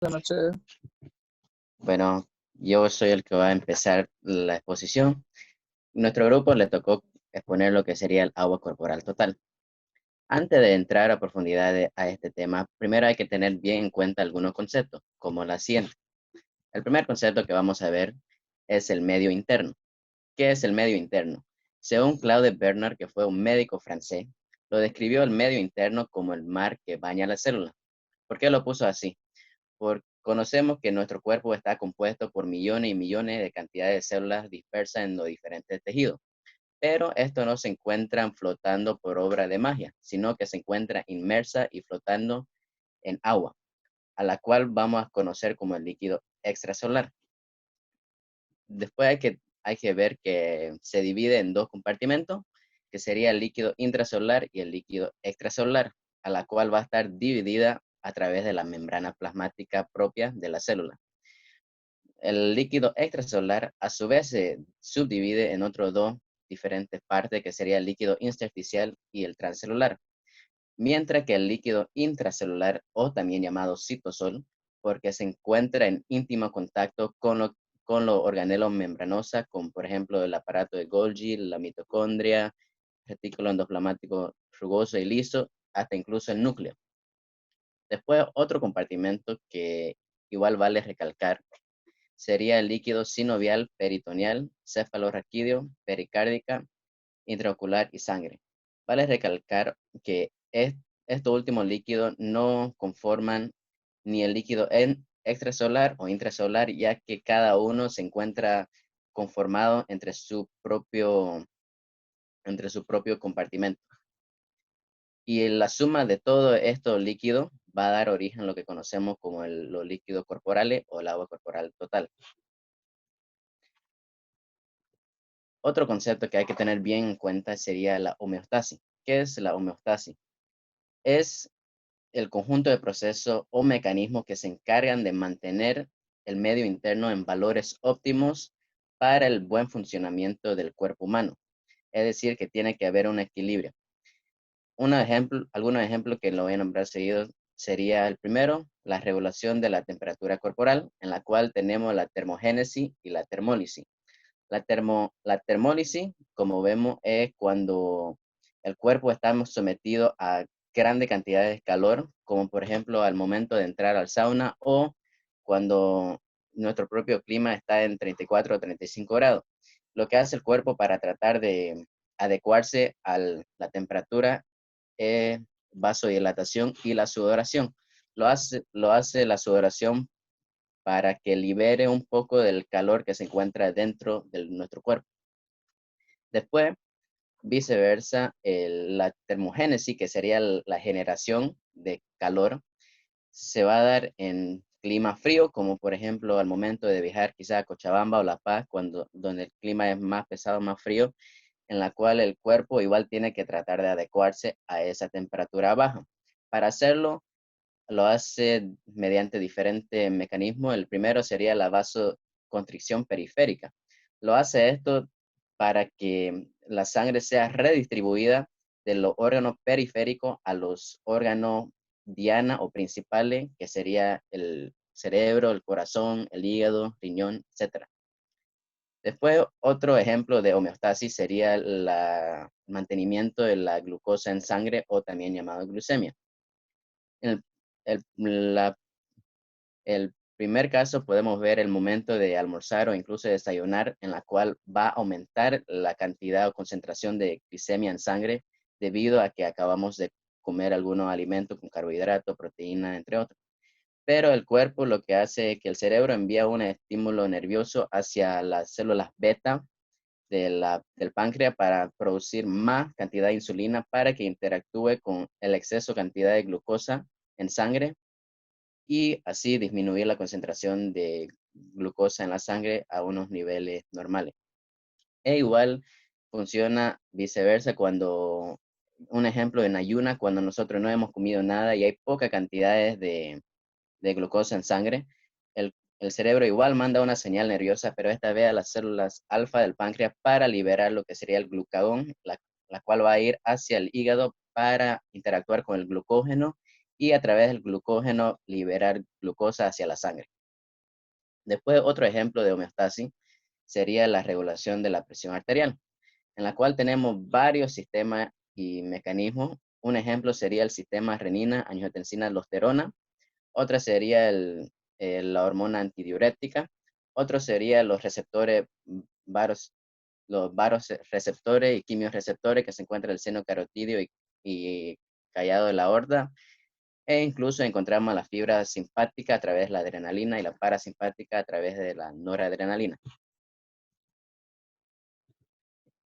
Buenas noches. Bueno, yo soy el que va a empezar la exposición. Nuestro grupo le tocó exponer lo que sería el agua corporal total. Antes de entrar a profundidad a este tema, primero hay que tener bien en cuenta algunos conceptos, como la siguiente. El primer concepto que vamos a ver es el medio interno. ¿Qué es el medio interno? Según Claude Bernard, que fue un médico francés, lo describió el medio interno como el mar que baña la célula. ¿Por qué lo puso así? Conocemos que nuestro cuerpo está compuesto por millones y millones de cantidades de células dispersas en los diferentes tejidos, pero esto no se encuentran flotando por obra de magia, sino que se encuentra inmersa y flotando en agua, a la cual vamos a conocer como el líquido extracelular. Después hay que ver que se divide en dos compartimentos, que sería el líquido intracelular y el líquido extracelular, a la cual va a estar dividida a través de la membrana plasmática propia de la célula. El líquido extracelular a su vez se subdivide en otros dos diferentes partes, que sería el líquido intersticial y el transcelular, mientras que el líquido intracelular, o también llamado citosol, porque se encuentra en íntimo contacto con los organelos membranosos, como por ejemplo el aparato de Golgi, la mitocondria, retículo endoplasmático rugoso y liso, hasta incluso el núcleo. Después, otro compartimento que igual vale recalcar sería el líquido sinovial, peritoneal, cefalorraquídeo, pericárdica, intraocular y sangre. Vale recalcar que estos últimos líquidos no conforman ni el líquido extracelular o intracelular, ya que cada uno se encuentra conformado entre su propio compartimento. Y la suma de todo esto líquido va a dar origen a lo que conocemos como los líquidos corporales o el agua corporal total. Otro concepto que hay que tener bien en cuenta sería la homeostasis. ¿Qué es la homeostasis? Es el conjunto de procesos o mecanismos que se encargan de mantener el medio interno en valores óptimos para el buen funcionamiento del cuerpo humano. Es decir, que tiene que haber un equilibrio. Algunos ejemplos que lo voy a nombrar seguido sería el primero, la regulación de la temperatura corporal, en la cual tenemos la termogénesis y la termólisis. La termólisis, como vemos, es cuando el cuerpo está sometido a grandes cantidades de calor, como por ejemplo al momento de entrar al sauna o cuando nuestro propio clima está en 34 o 35 grados. Lo que hace el cuerpo para tratar de adecuarse a la temperatura es vasodilatación y la sudoración. Lo hace la sudoración para que libere un poco del calor que se encuentra dentro de nuestro cuerpo. Después, viceversa, la termogénesis, que sería la generación de calor, se va a dar en clima frío, como por ejemplo al momento de viajar quizá a Cochabamba o La Paz, donde el clima es más pesado, más frío, en la cual el cuerpo igual tiene que tratar de adecuarse a esa temperatura baja. Para hacerlo, lo hace mediante diferentes mecanismos. El primero sería la vasoconstricción periférica. Lo hace esto para que la sangre sea redistribuida de los órganos periféricos a los órganos diana o principales, que sería el cerebro, el corazón, el hígado, riñón, etc. Después, otro ejemplo de homeostasis sería el mantenimiento de la glucosa en sangre, o también llamado glucemia. El, el, la El primer caso podemos ver el momento de almorzar o incluso desayunar, en la cual va a aumentar la cantidad o concentración de glicemia en sangre debido a que acabamos de comer algunos alimentos con carbohidratos, proteína, entre otros. Pero el cuerpo lo que hace es que el cerebro envía un estímulo nervioso hacia las células beta del páncreas para producir más cantidad de insulina para que interactúe con el exceso cantidad de glucosa en sangre y así disminuir la concentración de glucosa en la sangre a unos niveles normales. E igual funciona viceversa un ejemplo en ayuna, cuando nosotros no hemos comido nada y hay pocas cantidades de glucosa en sangre, el cerebro igual manda una señal nerviosa, pero esta vez a las células alfa del páncreas para liberar lo que sería el glucagón, la cual va a ir hacia el hígado para interactuar con el glucógeno y a través del glucógeno liberar glucosa hacia la sangre. Después, otro ejemplo de homeostasis sería la regulación de la presión arterial, en la cual tenemos varios sistemas y mecanismos. Un ejemplo sería el sistema renina, angiotensina, aldosterona. Otra sería la hormona antidiurética. Otro sería los receptores, los varoreceptores y quimiorreceptores que se encuentran en el seno carotídeo y callado de la aorta. E incluso encontramos la fibra simpática a través de la adrenalina y la parasimpática a través de la noradrenalina.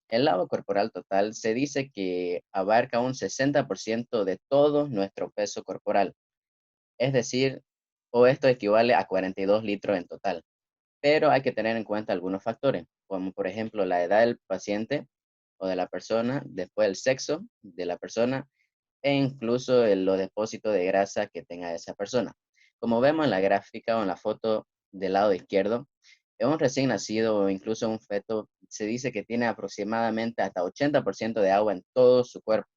El agua corporal total se dice que abarca un 60% de todo nuestro peso corporal. Es decir, o esto equivale a 42 litros en total. Pero hay que tener en cuenta algunos factores, como por ejemplo la edad del paciente o de la persona, después el sexo de la persona e incluso los depósitos de grasa que tenga esa persona. Como vemos en la gráfica o en la foto del lado izquierdo, en un recién nacido o incluso un feto se dice que tiene aproximadamente hasta 80% de agua en todo su cuerpo,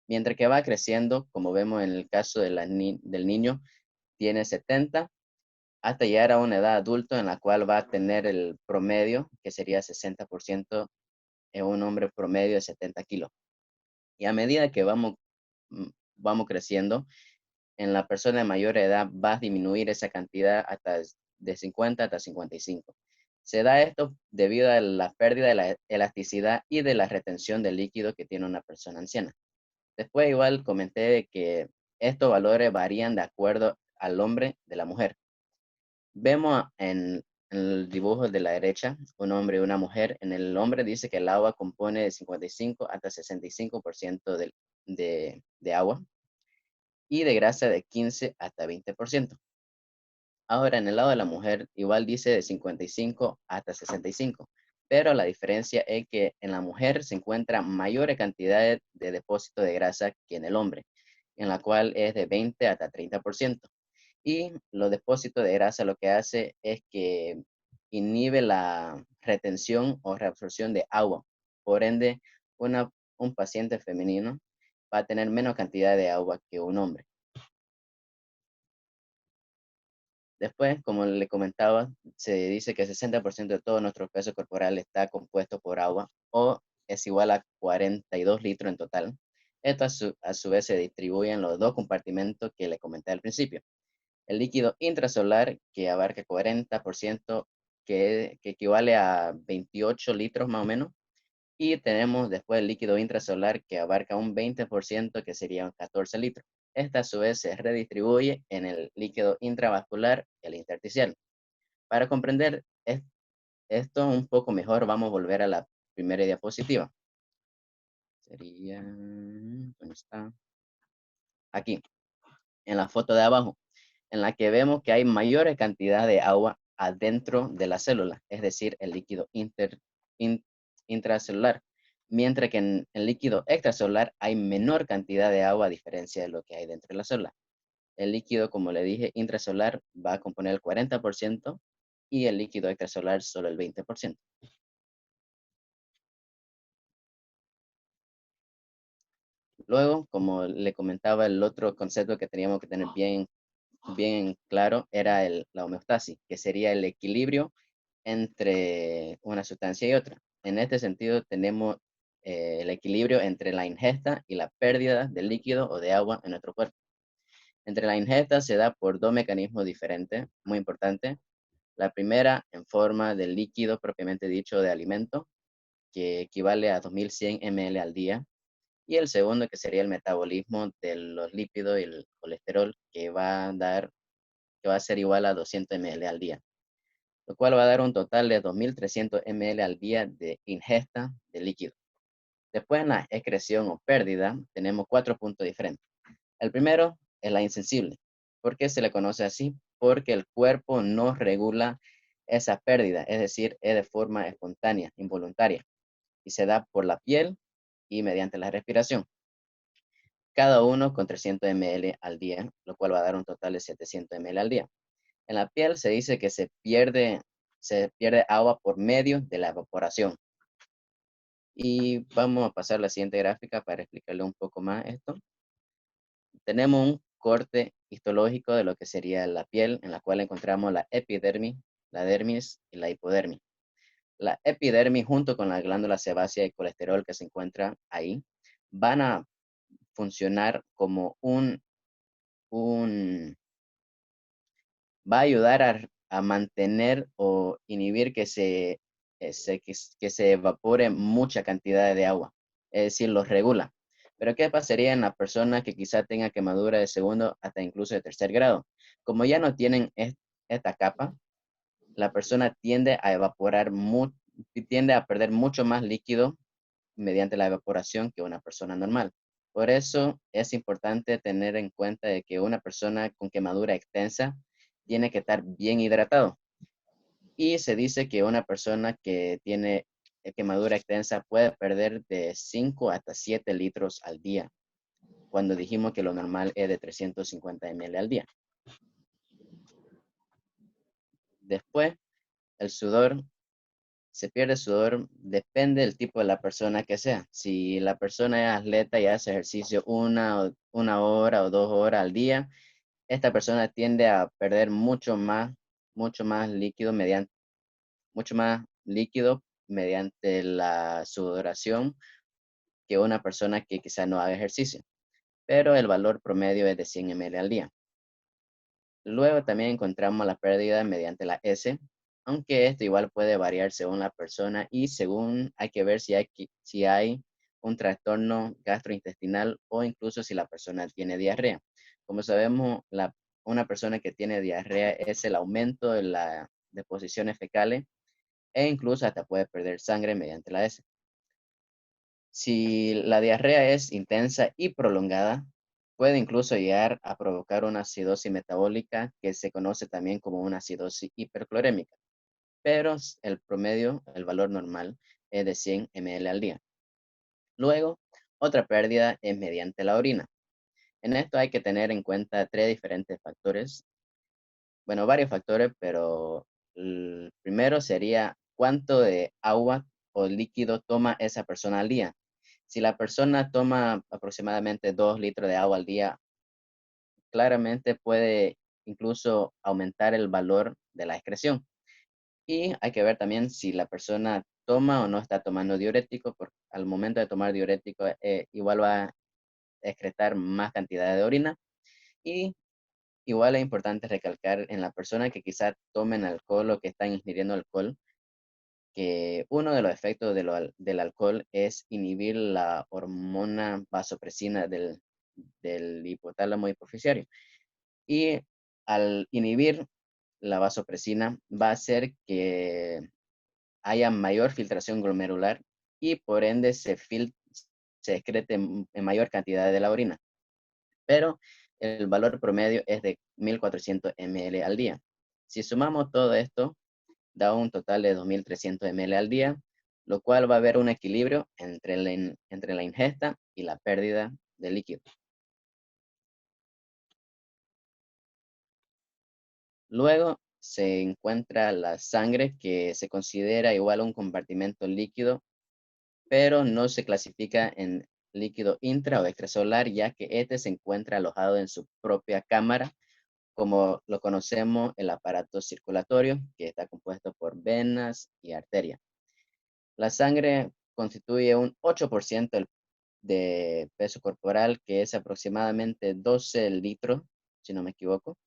mientras que va creciendo, como vemos en el caso de del niño, tiene 70 hasta llegar a una edad adulta en la cual va a tener el promedio, que sería 60% en un hombre promedio de 70 kilos. Y a medida que vamos creciendo, en la persona de mayor edad va a disminuir esa cantidad hasta de 50 hasta 55. Se da esto debido a la pérdida de la elasticidad y de la retención de líquido que tiene una persona anciana. Después igual comenté que estos valores varían de acuerdo al hombre de la mujer. Vemos en el dibujo de la derecha un hombre y una mujer. En el hombre dice que el agua compone de 55 hasta 65% de agua y de grasa de 15 hasta 20%. Ahora, en el lado de la mujer, igual dice de 55 hasta 65, pero la diferencia es que en la mujer se encuentra mayores cantidades de depósito de grasa que en el hombre, en la cual es de 20 hasta 30%. Y los depósitos de grasa lo que hace es que inhibe la retención o reabsorción de agua. Por ende, un paciente femenino va a tener menos cantidad de agua que un hombre. Después, como le comentaba, se dice que el 60% de todo nuestro peso corporal está compuesto por agua o es igual a 42 litros en total. Esto a su vez se distribuye en los dos compartimentos que le comenté al principio. El líquido intracelular, que abarca 40%, que equivale a 28 litros más o menos. Y tenemos después el líquido intracelular, que abarca un 20%, que serían 14 litros. Esta a su vez se redistribuye en el líquido intravascular y el intersticial. Para comprender esto un poco mejor, vamos a volver a la primera diapositiva. Sería, ¿dónde está? Aquí, en la foto de abajo, en la que vemos que hay mayor cantidad de agua adentro de la célula, es decir, el líquido intracelular, mientras que en el líquido extracelular hay menor cantidad de agua a diferencia de lo que hay dentro de la célula. El líquido, como le dije, intracelular va a componer el 40% y el líquido extracelular solo el 20%. Luego, como le comentaba, el otro concepto que teníamos que tener bien claro era la homeostasis, que sería el equilibrio entre una sustancia y otra. En este sentido, tenemos el equilibrio entre la ingesta y la pérdida de líquido o de agua en nuestro cuerpo. Entre la ingesta se da por dos mecanismos diferentes, muy importantes. La primera en forma de líquido propiamente dicho de alimento, que equivale a 2100 ml al día. Y el segundo, que sería el metabolismo de los lípidos y el colesterol, que va a ser igual a 200 ml al día, lo cual va a dar un total de 2300 ml al día de ingesta de líquido. Después, en la excreción o pérdida, tenemos 4 puntos diferentes. El primero es la insensible. ¿Por qué se le conoce así? Porque el cuerpo no regula esa pérdida, es decir, es de forma espontánea, involuntaria, y se da por la piel y mediante la respiración. Cada uno con 300 ml al día, lo cual va a dar un total de 700 ml al día. En la piel se dice que se pierde agua por medio de la evaporación. Y vamos a pasar a la siguiente gráfica para explicarle un poco más esto. Tenemos corte histológico de lo que sería la piel, en la cual encontramos la epidermis, la dermis y la hipodermis. La epidermis, junto con la glándula sebácea y colesterol que se encuentra ahí, van a funcionar como va a ayudar a mantener o inhibir que se evapore mucha cantidad de agua, es decir, los regula. Pero ¿qué pasaría en la persona que quizá tenga quemadura de segundo hasta incluso de tercer grado? Como ya no tienen esta capa, la persona tiende a tiende a perder mucho más líquido mediante la evaporación que una persona normal. Por eso es importante tener en cuenta de que una persona con quemadura extensa tiene que estar bien hidratado. Y se dice que una persona que tiene quemadura extensa puede perder de 5 hasta 7 litros al día, cuando dijimos que lo normal es de 350 ml al día. Después, el sudor, se pierde sudor, depende del tipo de la persona que sea. Si la persona es atleta y hace ejercicio una hora o 2 horas al día, esta persona tiende a perder mucho más líquido mediante la sudoración que una persona que quizá no haga ejercicio, pero el valor promedio es de 100 ml al día. Luego también encontramos la pérdida mediante la S, aunque esto igual puede variar según la persona y según hay que ver si hay un trastorno gastrointestinal o incluso si la persona tiene diarrea. Como sabemos, una persona que tiene diarrea es el aumento de las deposiciones fecales e incluso hasta puede perder sangre mediante la S. Si la diarrea es intensa y prolongada, puede incluso llegar a provocar una acidosis metabólica que se conoce también como una acidosis hiperclorémica, pero el promedio, el valor normal, es de 100 ml al día. Luego, otra pérdida es mediante la orina. En esto hay que tener en cuenta tres diferentes factores, bueno, varios factores, pero el primero sería cuánto de agua o líquido toma esa persona al día. Si la persona toma aproximadamente 2 litros de agua al día, claramente puede incluso aumentar el valor de la excreción. Y hay que ver también si la persona toma o no está tomando diurético, porque al momento de tomar diurético igual va a excretar más cantidad de orina. Y igual es importante recalcar en la persona que quizá tomen alcohol o que están ingiriendo alcohol, que uno de los efectos del alcohol es inhibir la hormona vasopresina del hipotálamo hipoficiario. Y al inhibir la vasopresina va a hacer que haya mayor filtración glomerular y por ende se excrete en mayor cantidad de la orina. Pero el valor promedio es de 1400 ml al día. Si sumamos todo esto, da un total de 2300 ml al día, lo cual va a haber un equilibrio entre la ingesta y la pérdida de líquido. Luego se encuentra la sangre, que se considera igual a un compartimento líquido, pero no se clasifica en líquido intra o extracelular, ya que este se encuentra alojado en su propia cámara, como lo conocemos el aparato circulatorio, que está compuesto por venas y arterias. La sangre constituye un 8% de peso corporal, que es aproximadamente 12 litros, si no me equivoco.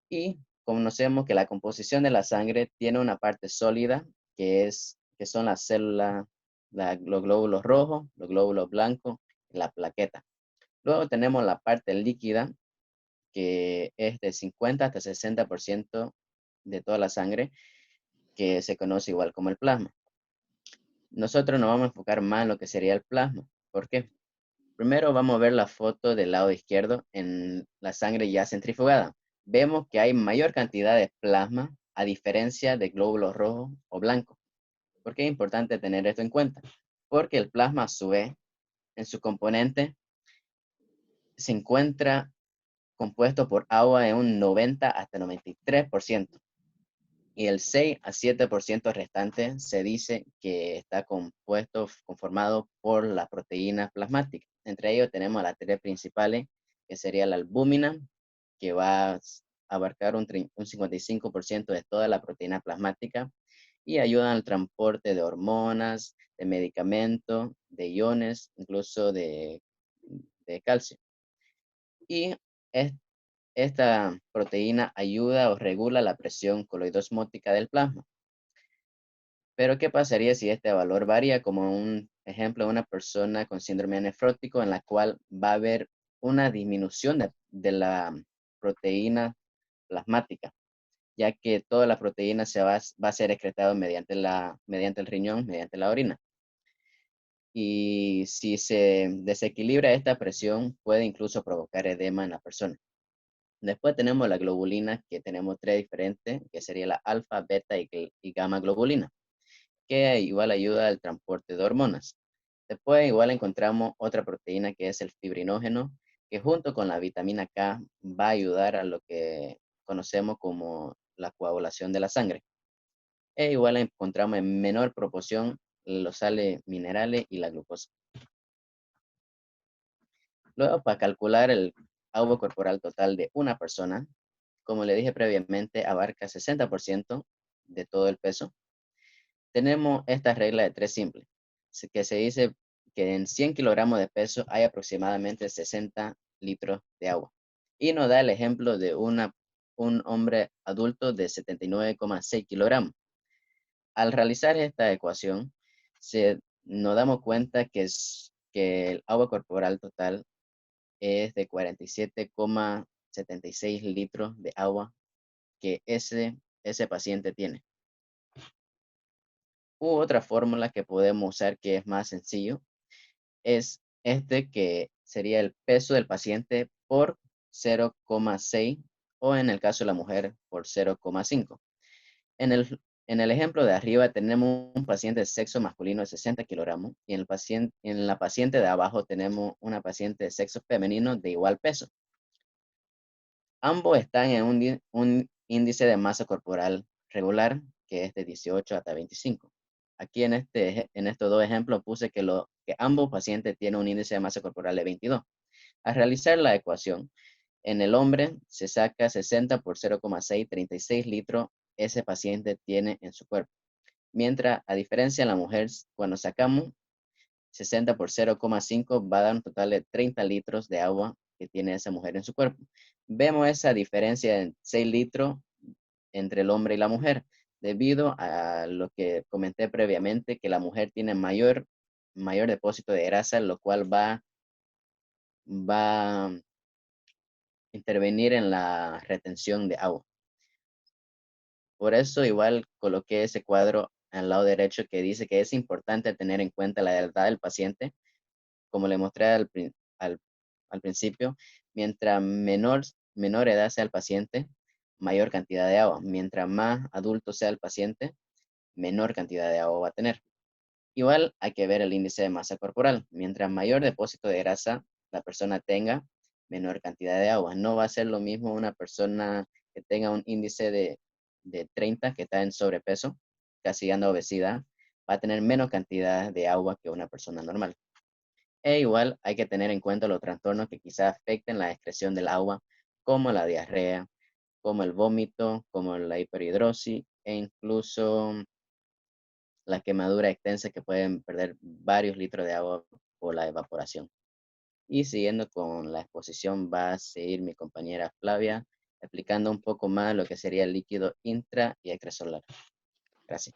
Y conocemos que la composición de la sangre tiene una parte sólida, que son las células, los glóbulos rojos, los glóbulos blancos, y la plaqueta. Luego tenemos la parte líquida, que es de 50 hasta 60% de toda la sangre, que se conoce igual como el plasma. Nosotros nos vamos a enfocar más en lo que sería el plasma. ¿Por qué? Primero vamos a ver la foto del lado izquierdo en la sangre ya centrifugada. Vemos que hay mayor cantidad de plasma a diferencia de glóbulos rojos o blancos. ¿Por qué es importante tener esto en cuenta? Porque el plasma a su vez, en su componente, se encuentra compuesto por agua en un 90 hasta 93%. Y el 6 a 7% restante se dice que está conformado por las proteínas plasmáticas. Entre ellos tenemos las tres principales, que sería la albúmina, que va a abarcar un 55% de toda la proteína plasmática y ayuda al transporte de hormonas, de medicamentos, de iones, incluso de calcio. Y esta proteína ayuda o regula la presión coloidosmótica del plasma. Pero, ¿qué pasaría si este valor varía? Como un ejemplo, una persona con síndrome nefrótico en la cual va a haber una disminución de la proteína plasmática, ya que toda la proteína va a ser excretada mediante el riñón, mediante la orina. Y si se desequilibra esta presión, puede incluso provocar edema en la persona. Después tenemos la globulina, que tenemos tres diferentes, que sería la alfa, beta y gamma globulina, que igual ayuda al transporte de hormonas. Después igual encontramos otra proteína que es el fibrinógeno, que junto con la vitamina K va a ayudar a lo que conocemos como la coagulación de la sangre. E igual encontramos en menor proporción los sales minerales y la glucosa. Luego, para calcular el agua corporal total de una persona, como le dije previamente, abarca 60% de todo el peso. Tenemos esta regla de 3 simple, que se dice que en 100 kilogramos de peso hay aproximadamente 60 litros de agua. Y nos da el ejemplo de un hombre adulto de 79,6 kilogramos. Al realizar esta ecuación, nos damos cuenta que el agua corporal total es de 47,76 litros de agua que ese paciente tiene. Otra fórmula que podemos usar que es más sencillo es que sería el peso del paciente por 0,6 o en el caso de la mujer por 0,5. En el ejemplo de arriba tenemos un paciente de sexo masculino de 60 kilogramos y en la paciente de abajo tenemos una paciente de sexo femenino de igual peso. Ambos están en un índice de masa corporal regular que es de 18 hasta 25. Aquí en estos dos ejemplos puse que ambos pacientes tienen un índice de masa corporal de 22. Al realizar la ecuación, en el hombre se saca 60 por 0,6, 36 litros ese paciente tiene en su cuerpo. Mientras, a diferencia de la mujer, cuando sacamos 60 por 0,5 va a dar un total de 30 litros de agua que tiene esa mujer en su cuerpo. Vemos esa diferencia de 6 litros entre el hombre y la mujer, debido a lo que comenté previamente, que la mujer tiene mayor depósito de grasa, lo cual va a intervenir en la retención de agua. Por eso igual coloqué ese cuadro al lado derecho que dice que es importante tener en cuenta la edad del paciente, como le mostré al principio, mientras menor edad sea el paciente, mayor cantidad de agua. Mientras más adulto sea el paciente, menor cantidad de agua va a tener. Igual hay que ver el índice de masa corporal. Mientras mayor depósito de grasa la persona tenga, menor cantidad de agua. No va a ser lo mismo una persona que tenga un índice de 30, que está en sobrepeso, casi anda obesidad, va a tener menos cantidad de agua que una persona normal. E igual hay que tener en cuenta los trastornos que quizás afecten la excreción del agua, como la diarrea, como el vómito, como la hiperhidrosis e incluso la quemadura extensa que pueden perder varios litros de agua por la evaporación. Y siguiendo con la exposición va a seguir mi compañera Flavia explicando un poco más lo que sería el líquido intra y extracelular. Gracias.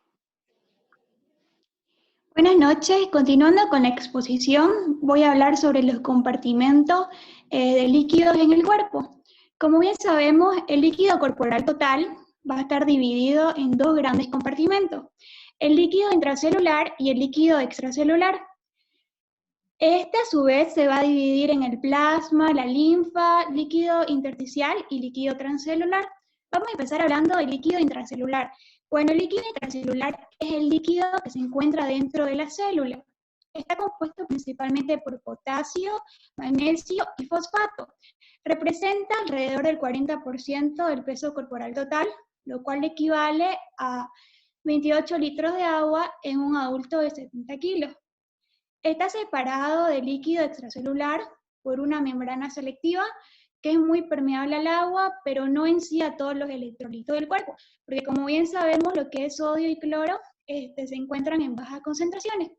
Buenas noches, continuando con la exposición, voy a hablar sobre los compartimentos de líquidos en el cuerpo. Como bien sabemos, el líquido corporal total va a estar dividido en dos grandes compartimentos, el líquido intracelular y el líquido extracelular. Este a su vez se va a dividir en el plasma, la linfa, líquido intersticial y líquido transcelular. Vamos a empezar hablando del líquido intracelular. Bueno, el líquido intracelular es el líquido que se encuentra dentro de la célula. Está compuesto principalmente por potasio, magnesio y fosfato. Representa alrededor del 40% del peso corporal total, lo cual equivale a 28 litros de agua en un adulto de 70 kilos. Está separado del líquido extracelular por una membrana selectiva que es muy permeable al agua, pero no en sí a todos los electrolitos del cuerpo, porque como bien sabemos, lo que es sodio y cloro se encuentran en bajas concentraciones.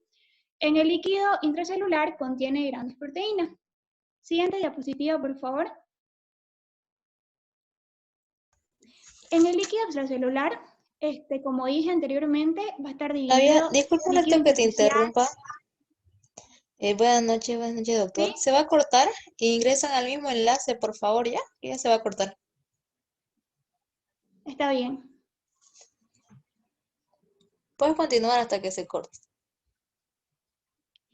En el líquido intracelular contiene grandes proteínas. Siguiente diapositiva, por favor. En el líquido extracelular, como dije anteriormente, va a estar dividido. Disculpa, líquido que te interrumpa. Buenas noches, doctor. ¿Sí? ¿Se va a cortar? Ingresan al mismo enlace, por favor, ya. Ya se va a cortar. Está bien. Puedes continuar hasta que se corte.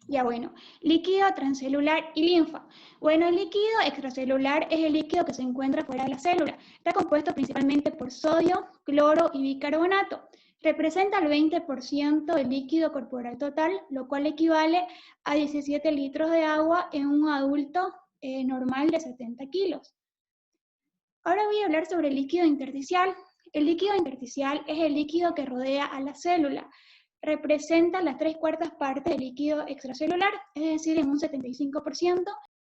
Ya bueno, líquido transcelular y linfa. Bueno, el líquido extracelular es el líquido que se encuentra fuera de la célula. Está compuesto principalmente por sodio, cloro y bicarbonato. Representa el 20% del líquido corporal total, lo cual equivale a 17 litros de agua en un adulto normal de 70 kilos. Ahora voy a hablar sobre el líquido intersticial. El líquido intersticial es el líquido que rodea a la célula. Representa las 3/4 partes del líquido extracelular, es decir, en un 75%,